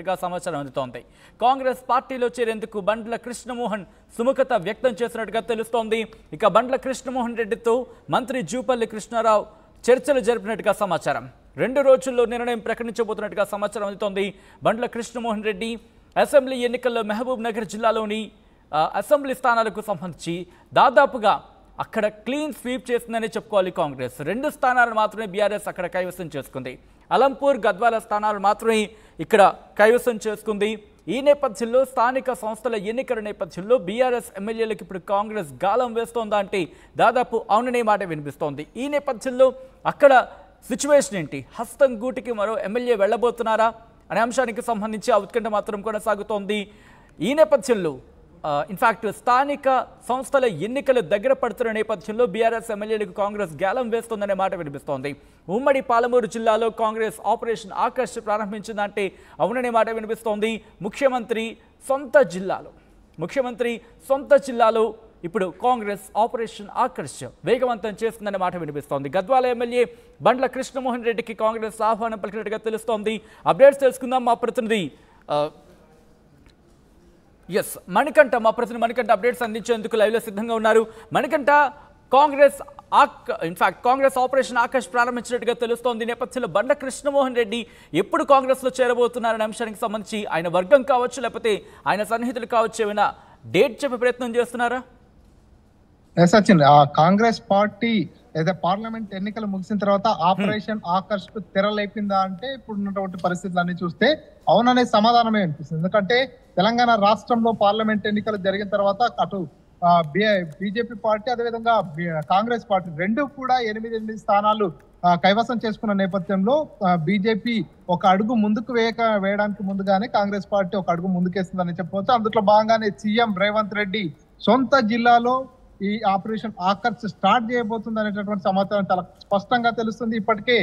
చేస్తున్నట్టుగా సమాచారం అందుతోంది. కాంగ్రెస్ పార్టీలో చేరేందుకు బండ్ల కృష్ణమోహన్ సుముఖత వ్యక్తం చేస్తున్నట్టుగా తెలుస్తోంది. ఇక బండ్ల కృష్ణమోహన్ రెడ్డితో మంత్రి జూపల్లి కృష్ణారావు చర్చలు జరిపినట్టుగా సమాచారం. 2 రోజుల్లో నిర్ణయం ప్రకటించబోతున్నట్టుగా సమాచారం అందుతోంది. బండ్ల కృష్ణమోహన్ రెడ్డి అసెంబ్లీ ఎన్నికల్లో మహబూబ్ నగర్ జిల్లాలోని అసెంబ్లీ స్థానాలకు సంబంధించి దాదాపుగా అక్కడ క్లీన్ స్వీప్ చేస్తుందని చెప్పుకోవాలి. కాంగ్రెస్ 2 స్థానాలను మాత్రమే బీఆర్ఎస్ అక్కడ కైవసం చేసుకుంది. అలంపూర్, గద్వాల స్థానాలు మాత్రమే ఇక్కడ కైవసం చేసుకుంది. ఈ నేపథ్యంలో స్థానిక సంస్థల ఎన్నికల నేపథ్యంలో బీఆర్ఎస్ ఎమ్మెల్యేలకు ఇప్పుడు కాంగ్రెస్ గాలం వేస్తోందా అంటే దాదాపు అవుననే మాట వినిపిస్తోంది. ఈ నేపథ్యంలో అక్కడ సిచ్యువేషన్ ఏంటి? హస్తం గూటికి మరో ఎమ్మెల్యే వెళ్ళబోతున్నారా అనే అంశానికి సంబంధించి ఆ ఉత్కంఠ మాత్రం కొనసాగుతోంది. ఈ నేపథ్యంలో ఇన్ఫాక్ట్ స్థానిక సంస్థల ఎన్నికలు దగ్గర పడుతున్న నేపథ్యంలో బీఆర్ఎస్ ఎమ్మెల్యేలకు కాంగ్రెస్ గ్యాలం వేస్తోందనే మాట వినిపిస్తోంది. ఉమ్మడి పాలమూరు జిల్లాలో కాంగ్రెస్ ఆపరేషన్ ఆకర్ష్ ప్రారంభించిందంటే అవుననే మాట వినిపిస్తోంది. ముఖ్యమంత్రి సొంత జిల్లాలో ఇప్పుడు కాంగ్రెస్ ఆపరేషన్ ఆకర్ష్ వేగవంతం చేస్తుందనే మాట వినిపిస్తోంది. గద్వాల ఎమ్మెల్యే బండ్ల కృష్ణమోహన్ రెడ్డికి కాంగ్రెస్ ఆహ్వానం పలికినట్టుగా తెలుస్తోంది. అప్డేట్స్ తెలుసుకుందాం. మా ప్రతినిధి మా ప్రతినిధి మణికంఠ అప్డేట్స్ అందించేందుకు లైవ్లో సిద్ధంగా ఉన్నారు. మణికంఠ, కాంగ్రెస్ ఆపరేషన్ ఆకర్ష్ ప్రారంభించినట్టుగా తెలుస్తోంది. నేపథ్యంలో బండ్ల కృష్ణమోహన్ రెడ్డి ఎప్పుడు కాంగ్రెస్లో చేరబోతున్నారనే అంశానికి సంబంధించి ఆయన వర్గం కావచ్చు, లేకపోతే ఆయన సన్నిహితులు కావచ్చు, ఏమైనా డేట్ చెప్పే ప్రయత్నం చేస్తున్నారా? సచిన్, కాంగ్రెస్ పార్టీ అయితే పార్లమెంట్ ఎన్నికలు ముగిసిన తర్వాత ఆపరేషన్ ఆకర్ష్ తెరలేపిందా అంటే ఇప్పుడు ఉన్నటువంటి పరిస్థితులన్నీ చూస్తే అవుననే సమాధానమే అనిపిస్తుంది. ఎందుకంటే తెలంగాణ రాష్ట్రంలో పార్లమెంట్ ఎన్నికలు జరిగిన తర్వాత అటు బీజేపీ పార్టీ అదేవిధంగా కాంగ్రెస్ పార్టీ 2 కూడా 8 స్థానాలు కైవసం చేసుకున్న నేపథ్యంలో బీజేపీ ఒక అడుగు ముందుకు వేయడానికి ముందుగానే కాంగ్రెస్ పార్టీ ఒక అడుగు ముందుకేస్తుందని చెప్పవచ్చు. అందులో భాగంగానే సీఎం రేవంత్ రెడ్డి సొంత జిల్లాలో ఈ ఆపరేషన్ ఆకర్ష్ స్టార్ట్ చేయబోతుంది అనేటటువంటి సమాచారం చాలా స్పష్టంగా తెలుస్తుంది. ఇప్పటికే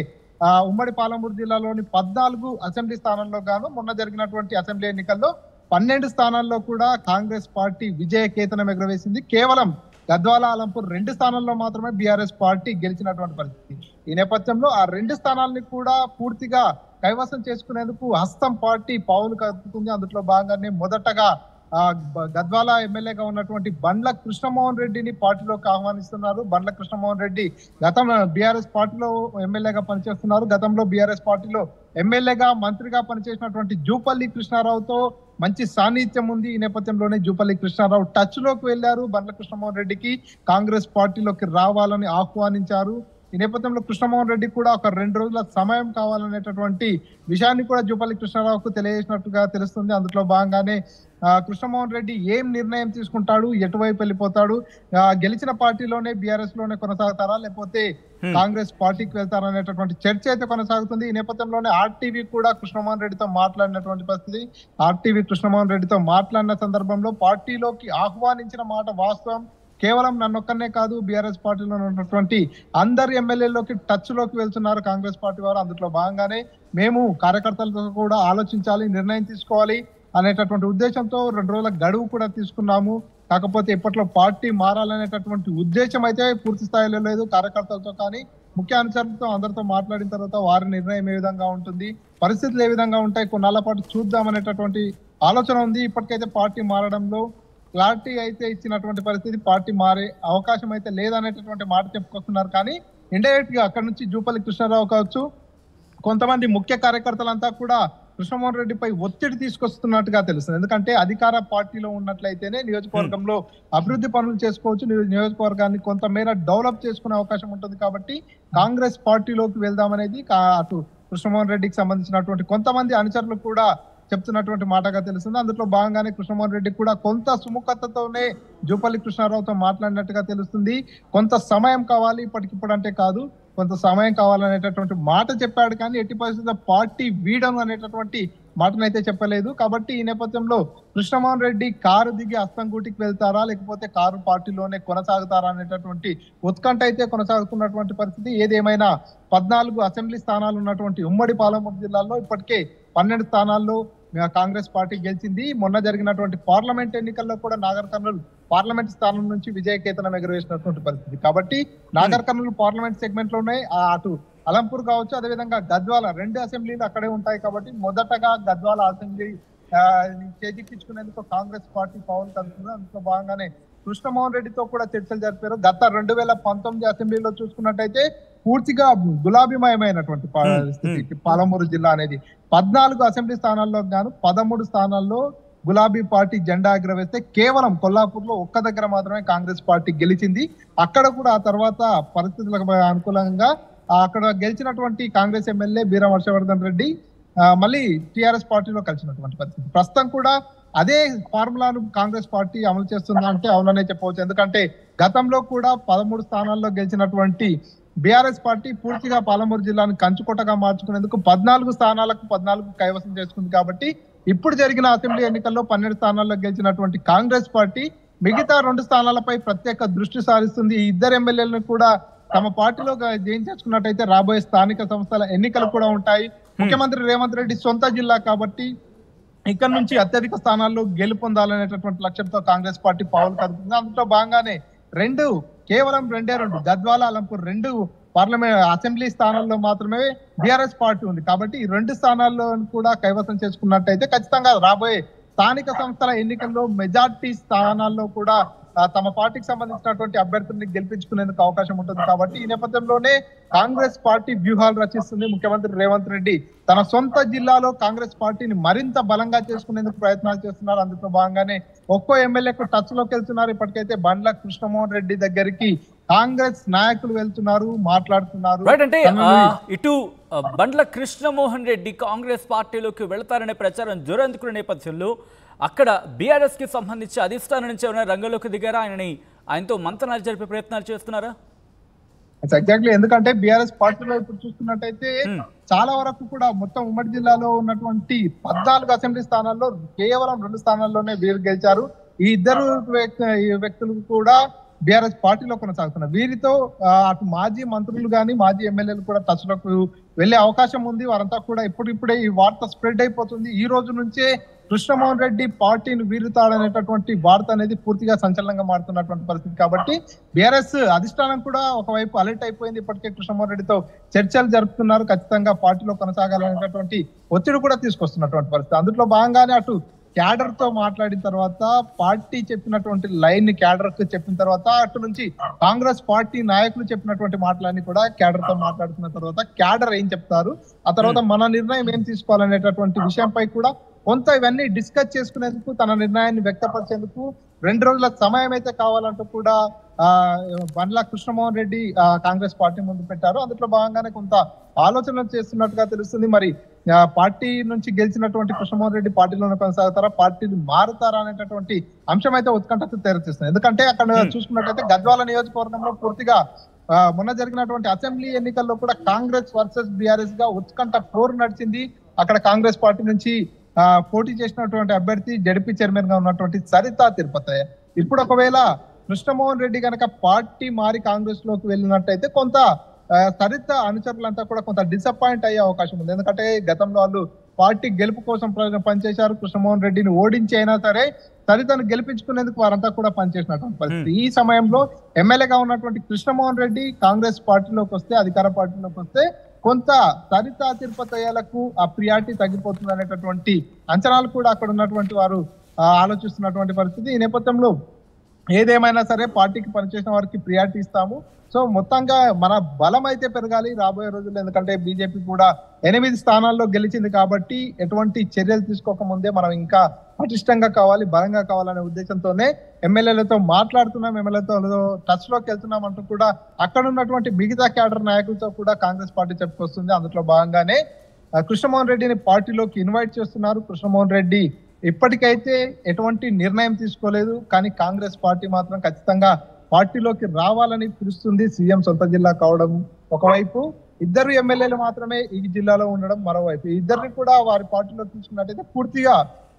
ఉమ్మడి పాలమూరు జిల్లాలోని 14 అసెంబ్లీ స్థానాల్లో గాను మొన్న జరిగినటువంటి అసెంబ్లీ ఎన్నికల్లో 12 స్థానాల్లో కూడా కాంగ్రెస్ పార్టీ విజయ కేతనం ఎగురవేసింది. కేవలం గద్వాల, అలంపూర్ 2 స్థానాల్లో మాత్రమే బీఆర్ఎస్ పార్టీ గెలిచినటువంటి పరిస్థితి. ఈ నేపథ్యంలో ఆ 2 స్థానాలని కూడా పూర్తిగా కైవసం చేసుకునేందుకు హస్తం పార్టీ పావులు కదుపుతుంది. అందులో భాగంగానే మొదటగా గద్వాల ఎమ్మెల్యేగా ఉన్నటువంటి బండ్ల కృష్ణమోహన్ రెడ్డిని పార్టీలోకి ఆహ్వానిస్తున్నారు. బండ్ల కృష్ణమోహన్ రెడ్డి గతంలో బీఆర్ఎస్ పార్టీలో ఎమ్మెల్యేగా పనిచేస్తున్నారు. గతంలో బీఆర్ఎస్ పార్టీలో ఎమ్మెల్యేగా, మంత్రిగా పనిచేసినటువంటి జూపల్లి కృష్ణారావుతో మంచి సాన్నిహిత్యం ఉంది. ఈ నేపథ్యంలోనే జూపల్లి కృష్ణారావు టచ్ లోకి వెళ్లారు. బండ్ల కృష్ణమోహన్ రెడ్డికి కాంగ్రెస్ పార్టీలోకి రావాలని ఆహ్వానించారు. ఈ నేపథ్యంలో కృష్ణమోహన్ రెడ్డి కూడా ఒక 2 రోజుల సమయం కావాలనేటటువంటి విషయాన్ని కూడా జూపల్లి కృష్ణారావుకు తెలియజేసినట్టుగా తెలుస్తుంది. అందులో భాగంగానే కృష్ణమోహన్ రెడ్డి ఏం నిర్ణయం తీసుకుంటాడు, ఎటువైపు వెళ్ళిపోతాడు, గెలిచిన పార్టీలోనే బీఆర్ఎస్ లోనే కొనసాగుతారా లేకపోతే కాంగ్రెస్ పార్టీకి వెళ్తారా అనేటటువంటి చర్చ అయితే కొనసాగుతుంది. ఈ నేపథ్యంలోనే ఆర్టీవీ కూడా కృష్ణమోహన్ రెడ్డితో మాట్లాడినటువంటి పరిస్థితి. ఆర్టీవీ కృష్ణమోహన్ రెడ్డితో మాట్లాడిన సందర్భంలో పార్టీలోకి ఆహ్వానించిన మాట వాస్తవం. కేవలం నన్నొక్కనే కాదు, బీఆర్ఎస్ పార్టీలో ఉన్నటువంటి అందరు ఎమ్మెల్యేలోకి టచ్ లోకి వెళ్తున్నారు కాంగ్రెస్ పార్టీ వారు. అందులో భాగంగానే మేము కార్యకర్తలతో కూడా ఆలోచించాలి, నిర్ణయం తీసుకోవాలి అనేటటువంటి ఉద్దేశంతో 2 రోజుల గడువు కూడా తీసుకున్నాము. కాకపోతే ఇప్పట్లో పార్టీ మారాలనేటటువంటి ఉద్దేశం అయితే పూర్తి స్థాయిలో లేదు. కార్యకర్తలతో కానీ ముఖ్య అనుచరులతో అందరితో మాట్లాడిన తర్వాత వారి నిర్ణయం ఏ విధంగా ఉంటుంది, పరిస్థితులు ఏ విధంగా ఉంటాయి, కొన్నాళ్ళ పాటు చూద్దాం అనేటటువంటి ఆలోచన ఉంది. ఇప్పటికైతే పార్టీ మారడంలో క్లారిటీ అయితే ఇచ్చినటువంటి పరిస్థితి, పార్టీ మారే అవకాశం అయితే లేదనేటటువంటి మాట చెప్పుకొస్తున్నారు. కానీ ఇండైరెక్ట్ గా అక్కడ నుంచి జూపల్లి కృష్ణారావు కావచ్చు, కొంతమంది ముఖ్య కార్యకర్తలంతా కూడా కృష్ణమోహన్ రెడ్డిపై ఒత్తిడి తీసుకొస్తున్నట్టుగా తెలుస్తుంది. ఎందుకంటే అధికార పార్టీలో ఉన్నట్లయితేనే నియోజకవర్గంలో అభివృద్ధి పనులు చేసుకోవచ్చు, నియోజకవర్గాన్ని కొంతమేర డెవలప్ చేసుకునే అవకాశం ఉంటుంది. కాబట్టి కాంగ్రెస్ పార్టీలోకి వెళ్దామనేది అటు కృష్ణమోహన్ రెడ్డికి సంబంధించినటువంటి కొంతమంది అనుచరులు కూడా చెప్తున్నటువంటి మాటగా తెలుస్తుంది. అందులో భాగంగానే కృష్ణమోహన్ రెడ్డి కూడా కొంత సుముఖతతోనే జూపల్లి కృష్ణారావుతో మాట్లాడినట్టుగా తెలుస్తుంది. కొంత సమయం కావాలి, ఇప్పటికిప్పుడు అంటే కాదు, కొంత సమయం కావాలనేటటువంటి మాట చెప్పాడు. కానీ ఎట్టి పరిస్థితుల్లో పార్టీ వీడను అనేటటువంటి మాటనైతే చెప్పలేదు. కాబట్టి ఈ నేపథ్యంలో కృష్ణమోహన్ రెడ్డి కారు దిగి అస్తంగూటికి వెళ్తారా లేకపోతే కారు పార్టీలోనే కొనసాగుతారా అనేటటువంటి ఉత్కంఠ అయితే కొనసాగుతున్నటువంటి పరిస్థితి. ఏదేమైనా 14 అసెంబ్లీ స్థానాలు ఉన్నటువంటి ఉమ్మడి పాలమూరు జిల్లాలో ఇప్పటికే 12 స్థానాల్లో కాంగ్రెస్ పార్టీ గెలిచింది. మొన్న జరిగినటువంటి పార్లమెంట్ ఎన్నికల్లో కూడా నాగర్ కర్నూల్ పార్లమెంట్ స్థానం నుంచి విజయ కేతనం ఎగురవేసినటువంటి పరిస్థితి. కాబట్టి నాగర్ కర్నూల్ పార్లమెంట్ సెగ్మెంట్ లోనే అటు అలంపూర్ కావచ్చు, అదేవిధంగా గద్వాల 2 అసెంబ్లీలు అక్కడే ఉంటాయి కాబట్టి మొదటగా గద్వాల అసెంబ్లీ చేజిక్కించుకునేందుకు కాంగ్రెస్ పార్టీ పావులు కలుపుతుంది. అందులో భాగంగానే కృష్ణమోహన్ రెడ్డితో కూడా చర్చలు జరిపారు. గత 2019 అసెంబ్లీలో చూసుకున్నట్టయితే పూర్తిగా గులాబీమయమైనటువంటి పరిస్థితి పాలమూరు జిల్లా అనేది. 14 అసెంబ్లీ స్థానాల్లో గాను 13 స్థానాల్లో గులాబీ పార్టీ జెండా ఎగరవేస్తే కేవలం కొల్లాపూర్ లో ఒక్క దగ్గర మాత్రమే కాంగ్రెస్ పార్టీ గెలిచింది. అక్కడ కూడా ఆ తర్వాత పరిస్థితులకు అనుకూలంగా అక్కడ గెలిచినటువంటి కాంగ్రెస్ ఎమ్మెల్యే బీరం హర్షవర్ధన్ రెడ్డి మళ్ళీ టిఆర్ఎస్ పార్టీలో కలిసినటువంటి పరిస్థితి. ప్రస్తుతం కూడా అదే ఫార్ములాను కాంగ్రెస్ పార్టీ అమలు చేస్తుందా అంటే అవుననే చెప్పవచ్చు. ఎందుకంటే గతంలో కూడా 13 స్థానాల్లో గెలిచినటువంటి బీఆర్ఎస్ పార్టీ పూర్తిగా పాలమూరు జిల్లాను కంచుకోటగా మార్చుకునేందుకు 14 స్థానాలకు 14 కైవసం చేసుకుంది. కాబట్టి ఇప్పుడు జరిగిన అసెంబ్లీ ఎన్నికల్లో 12 స్థానాల్లో గెలిచినటువంటి కాంగ్రెస్ పార్టీ మిగతా 2 స్థానాలపై ప్రత్యేక దృష్టి సారిస్తుంది. ఈ ఇద్దరు ఎమ్మెల్యేలను కూడా తమ పార్టీలో జైన్ చేసుకున్నట్టయితే రాబోయే స్థానిక సంస్థల ఎన్నికలు కూడా ఉంటాయి. ముఖ్యమంత్రి రేవంత్ రెడ్డి సొంత జిల్లా కాబట్టి ఇక్కడ నుంచి అత్యధిక స్థానాల్లో గెలుపొందాలనేటటువంటి లక్ష్యంతో కాంగ్రెస్ పార్టీ పావులు కదుపుతుంది. అందులో భాగంగానే కేవలం రెండే గద్వాల, అలంపూర్ 2 పార్లమెంట్ అసెంబ్లీ స్థానాల్లో మాత్రమే బీఆర్ఎస్ పార్టీ ఉంది. కాబట్టి ఈ 2 స్థానాల్లో కూడా కైవసం చేసుకున్నట్టయితే ఖచ్చితంగా రాబోయే స్థానిక సంస్థల ఎన్నికల్లో మెజార్టీ స్థానాల్లో కూడా తమ పార్టీకి సంబంధించినటువంటి అభ్యర్థుల్ని గెలిపించుకునేందుకు అవకాశం ఉంటుంది. కాబట్టి ఈ నేపథ్యంలోనే కాంగ్రెస్ పార్టీ వ్యూహాలు రచిస్తుంది. ముఖ్యమంత్రి రేవంత్ రెడ్డి తన సొంత జిల్లాలో కాంగ్రెస్ పార్టీని మరింత బలంగా చేసుకునేందుకు ప్రయత్నాలు చేస్తున్నారు. అందులో భాగంగానే ఒక్కో ఎమ్మెల్యేకు టచ్ లోకి వెళ్తున్నారు. ఇప్పటికైతే బండ్ల కృష్ణమోహన్ రెడ్డి దగ్గరికి కాంగ్రెస్ నాయకులు వెళ్తున్నారు, మాట్లాడుతున్నారు. అంటే ఇటు బండ్ల కృష్ణమోహన్ రెడ్డి కాంగ్రెస్ పార్టీలోకి వెళతారనే ప్రచారం జోరందుకునే నేపథ్యంలో అక్కడ బీఆర్ఎస్ కి సంబంధించి అధిష్టానం నుంచి ఏమైనా రంగంలోకి దిగారా? ఆయనతో మంతనాలు జరిపే ప్రయత్నాలు చేస్తున్నారా? ఎగ్జాక్ట్లీ. ఎందుకంటే బీఆర్ఎస్ పార్టీలో ఇప్పుడు చూస్తున్నట్టయితే చాలా వరకు కూడా మొత్తం ఉమ్మడి జిల్లాలో ఉన్నటువంటి 14 అసెంబ్లీ స్థానాల్లో కేవలం 2 స్థానాల్లోనే వీరు గెలిచారు. ఈ ఇద్దరు వ్యక్తులు కూడా బీఆర్ఎస్ పార్టీలో కొనసాగుతున్నారు. వీరితో అటు మాజీ మంత్రులు గాని మాజీ ఎమ్మెల్యేలు కూడా టచ్ లోకి వెళ్లే అవకాశం ఉంది. వారంతా కూడా ఇప్పుడిప్పుడే ఈ వార్త స్ప్రెడ్ అయిపోతుంది. ఈ రోజు నుంచే కృష్ణమోహన్ రెడ్డి పార్టీని వీరుతాడనేటటువంటి వార్త అనేది పూర్తిగా సంచలనంగా మారుతున్నటువంటి పరిస్థితి. కాబట్టి బీఆర్ఎస్ అధిష్టానం కూడా ఒకవైపు అలర్ట్ అయిపోయింది. ఇప్పటికే కృష్ణమోహన్ రెడ్డితో చర్చలు జరుపుతున్నారు. ఖచ్చితంగా పార్టీలో కొనసాగాలనేటటువంటి ఒత్తిడి కూడా తీసుకొస్తున్నటువంటి పరిస్థితి. అందులో భాగంగానే అటు క్యాడర్ తో మాట్లాడిన తర్వాత పార్టీ చెప్పినటువంటి లైన్ ని క్యాడర్ కు చెప్పిన తర్వాత అటు నుంచి కాంగ్రెస్ పార్టీ నాయకులు చెప్పినటువంటి మాటలన్నీ కూడా క్యాడర్ తో మాట్లాడుతున్న తర్వాత క్యాడర్ ఏం చెప్తారు, ఆ తర్వాత మన నిర్ణయం ఏం తీసుకోవాలనేటటువంటి విషయంపై కూడా కొంత ఇవన్నీ డిస్కస్ చేసుకునేందుకు తన నిర్ణయాన్ని వ్యక్తపరిచేందుకు 2 రోజుల సమయం అయితే కావాలంటూ కూడా బండ్ల కృష్ణమోహన్ రెడ్డి కాంగ్రెస్ పార్టీ ముందు పెట్టారు. అందులో భాగంగానే కొంత ఆలోచనలు చేస్తున్నట్టుగా తెలుస్తుంది. మరి పార్టీ నుంచి గెలిచినటువంటి కృష్ణమోహన్ రెడ్డి పార్టీలోనే కొనసాగుతారా, పార్టీని మారుతారా అనేటటువంటి అంశం అయితే ఉత్కంఠతో తెరచిస్తుంది. ఎందుకంటే అక్కడ చూసుకున్నట్టయితే గద్వాల నియోజకవర్గంలో పూర్తిగా మొన్న జరిగినటువంటి అసెంబ్లీ ఎన్నికల్లో కూడా కాంగ్రెస్ వర్సెస్ బీఆర్ఎస్ గా ఉత్కంఠ పోరు నడిచింది. అక్కడ కాంగ్రెస్ పార్టీ నుంచి పోటీ చేసినటువంటి అభ్యర్థి జడ్పీ చైర్మన్ గా ఉన్నటువంటి సరితా తిరుపతయ్య. ఇప్పుడు ఒకవేళ కృష్ణమోహన్ రెడ్డి కనుక పార్టీ మారి కాంగ్రెస్ లోకి వెళ్ళినట్టయితే కొంత సరిత అనుచరులంతా కూడా కొంత డిసప్పాయింట్ అయ్యే అవకాశం ఉంది. ఎందుకంటే గతంలో వాళ్ళు పార్టీ గెలుపు కోసం పనిచేశారు. కృష్ణమోహన్ రెడ్డిని ఓడించి అయినా సరే సరితను గెలిపించుకునేందుకు వారంతా కూడా పనిచేసినటువంటి పరిస్థితి. ఈ సమయంలో ఎమ్మెల్యేగా ఉన్నటువంటి కృష్ణమోహన్ రెడ్డి కాంగ్రెస్ పార్టీలోకి వస్తే, అధికార పార్టీలోకి వస్తే కొంత సరితా తిరుపతయ్యలకు ఆ ప్రియారిటీ తగ్గిపోతుంది అనేటటువంటి అంచనాలు కూడా అక్కడ ఉన్నటువంటి వారు ఆలోచిస్తున్నటువంటి పరిస్థితి. ఈ నేపథ్యంలో ఏదేమైనా సరే పార్టీకి పనిచేసిన వారికి ప్రియారిటీ ఇస్తాము. సో మొత్తంగా మన బలం అయితే పెరగాలి రాబోయే రోజుల్లో. ఎందుకంటే బీజేపీ కూడా 8 స్థానాల్లో గెలిచింది కాబట్టి ఎటువంటి చర్యలు తీసుకోకముందే మనం ఇంకా పటిష్టంగా కావాలి, బలంగా కావాలనే ఉద్దేశంతోనే ఎమ్మెల్యేలతో మాట్లాడుతున్నాం, ఎమ్మెల్యేలతో టచ్ లోకి వెళ్తున్నాం అంటూ కూడా అక్కడ ఉన్నటువంటి మిగతా క్యాడర్ నాయకులతో కూడా కాంగ్రెస్ పార్టీ చెప్పుకొస్తుంది. అందులో భాగంగానే కృష్ణమోహన్ రెడ్డిని పార్టీలోకి ఇన్వైట్ చేస్తున్నారు. కృష్ణమోహన్ రెడ్డి ఇప్పటికైతే ఎటువంటి నిర్ణయం తీసుకోలేదు, కానీ కాంగ్రెస్ పార్టీ మాత్రం ఖచ్చితంగా పార్టీలోకి రావాలని పిలుస్తుంది. సీఎం సొంత జిల్లా కావడం ఒకవైపు, ఇద్దరు ఎమ్మెల్యేలు మాత్రమే ఈ జిల్లాలో ఉండడం మరోవైపు. ఇద్దరిని కూడా వారి పార్టీలో తీసుకున్నట్టయితే పూర్తిగా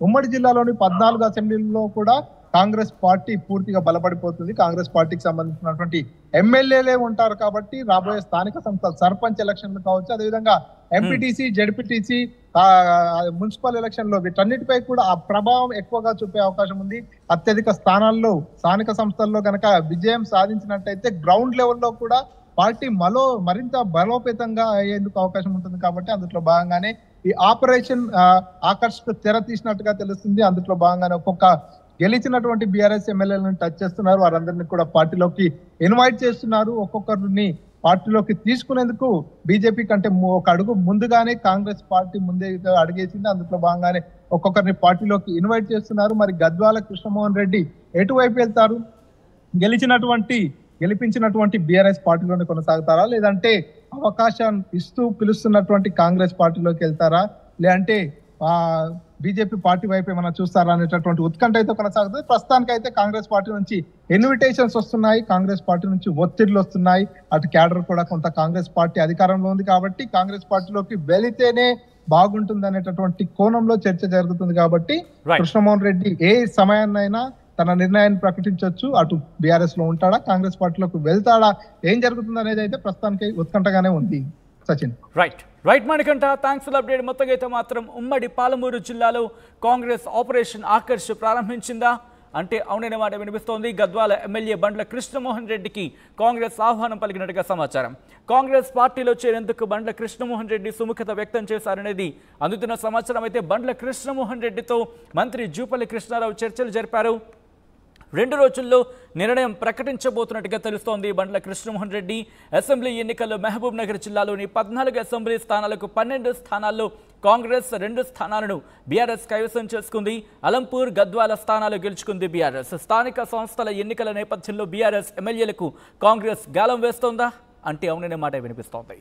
ఉమ్మడి జిల్లాలోని 14 అసెంబ్లీల్లో కూడా కాంగ్రెస్ పార్టీ పూర్తిగా బలపడిపోతుంది. కాంగ్రెస్ పార్టీకి సంబంధించినటువంటి ఎమ్మెల్యేలే ఉంటారు కాబట్టి రాబోయే స్థానిక సంస్థల సర్పంచ్ ఎలక్షన్లు కావచ్చు, అదేవిధంగా ఎంపీటీసీ, జెడ్పీటీసీ, మున్సిపల్ ఎలక్షన్ లో వీటన్నిటిపై కూడా ఆ ప్రభావం ఎక్కువగా చూపే అవకాశం ఉంది. అత్యధిక స్థానాల్లో స్థానిక సంస్థల్లో గనక విజయం సాధించినట్టయితే గ్రౌండ్ లెవెల్లో కూడా పార్టీ మరింత బలోపేతంగా అయ్యేందుకు అవకాశం ఉంటుంది కాబట్టి అందులో భాగంగానే ఈ ఆపరేషన్ ఆకర్ష్ తెర తీసినట్టుగా తెలుస్తుంది. అందులో భాగంగానే ఒక్కొక్క గెలిచినటువంటి బీఆర్ఎస్ ఎమ్మెల్యేలను టచ్ చేస్తున్నారు, వారందరినీ కూడా పార్టీలోకి ఇన్వైట్ చేస్తున్నారు. ఒక్కొక్కరిని పార్టీలోకి తీసుకునేందుకు బీజేపీ కంటే ఒక అడుగు ముందుగానే కాంగ్రెస్ పార్టీ ముందే అడిగేసింది. అందులో భాగంగానే ఒక్కొక్కరిని పార్టీలోకి ఇన్వైట్ చేస్తున్నారు. మరి గద్వాల కృష్ణమోహన్ రెడ్డి ఎటువైపు వెళ్తారు? గెలిపించినటువంటి బీఆర్ఎస్ పార్టీలోనే కొనసాగుతారా, లేదంటే అవకాశం ఇస్తూ పిలుస్తున్నటువంటి కాంగ్రెస్ పార్టీలోకి వెళ్తారా, లేదంటే బీజేపీ పార్టీ వైపు ఏమైనా చూస్తారా అనేటటువంటి ఉత్కంఠ అయితే కొనసాగుతుంది. ప్రస్తుతానికి అయితే కాంగ్రెస్ పార్టీ నుంచి ఇన్విటేషన్స్ వస్తున్నాయి, కాంగ్రెస్ పార్టీ నుంచి ఒత్తిళ్లు వస్తున్నాయి. అటు క్యాడర్ కూడా కొంత కాంగ్రెస్ పార్టీ అధికారంలో ఉంది కాబట్టి కాంగ్రెస్ పార్టీలోకి వెళితేనే బాగుంటుంది అనేటటువంటి కోణంలో చర్చ జరుగుతుంది. కాబట్టి కృష్ణమోహన్ రెడ్డి ఏ సమయాన్నైనా తన నిర్ణయాన్ని ప్రకటించవచ్చు. అటు బీఆర్ఎస్ లో ఉంటాడా, కాంగ్రెస్ పార్టీలోకి వెళ్తాడా, ఏం జరుగుతుంది అనేది అయితే ప్రస్తుతానికి ఉత్కంఠగానే ఉంది. Sachin. Right Manikanta, thanks for update. మొత్తంగా అయితే మాత్రం ఉమ్మడి పాలమూరు జిల్లాలో కాంగ్రెస్ ఆపరేషన్ ఆకర్ష్ ప్రారంభించిందా అంటే అవుననే మాట వినిపిస్తోంది. గద్వాల ఎమ్మెల్యే బండ్ల కృష్ణమోహన్ రెడ్డికి కాంగ్రెస్ ఆహ్వానం పలికినట్టుగా సమాచారం. కాంగ్రెస్ పార్టీలో చేరేందుకు బండ్ల కృష్ణమోహన్ రెడ్డి సుముఖత వ్యక్తం చేశారనేది అందుతున్న సమాచారం. అయితే బండ్ల కృష్ణమోహన్ రెడ్డితో మంత్రి జూపల్లి కృష్ణారావు చర్చలు జరిపారు. 2 రోజుల్లో నిర్ణయం ప్రకటించబోతున్నట్టుగా తెలుస్తోంది. బండ్ల కృష్ణమోహన్ రెడ్డి అసెంబ్లీ ఎన్నికల్లో మహబూబ్ నగర్ జిల్లాలోని 14 అసెంబ్లీ స్థానాలకు 12 స్థానాల్లో కాంగ్రెస్ 2 స్థానాలను బీఆర్ఎస్ కైవసం చేసుకుంది. అలంపూర్, గద్వాల స్థానాలు గెలుచుకుంది బీఆర్ఎస్. స్థానిక సంస్థల ఎన్నికల నేపథ్యంలో బీఆర్ఎస్ ఎమ్మెల్యేలకు కాంగ్రెస్ గాలం వేస్తోందా అంటే అవుననే మాట వినిపిస్తోంది.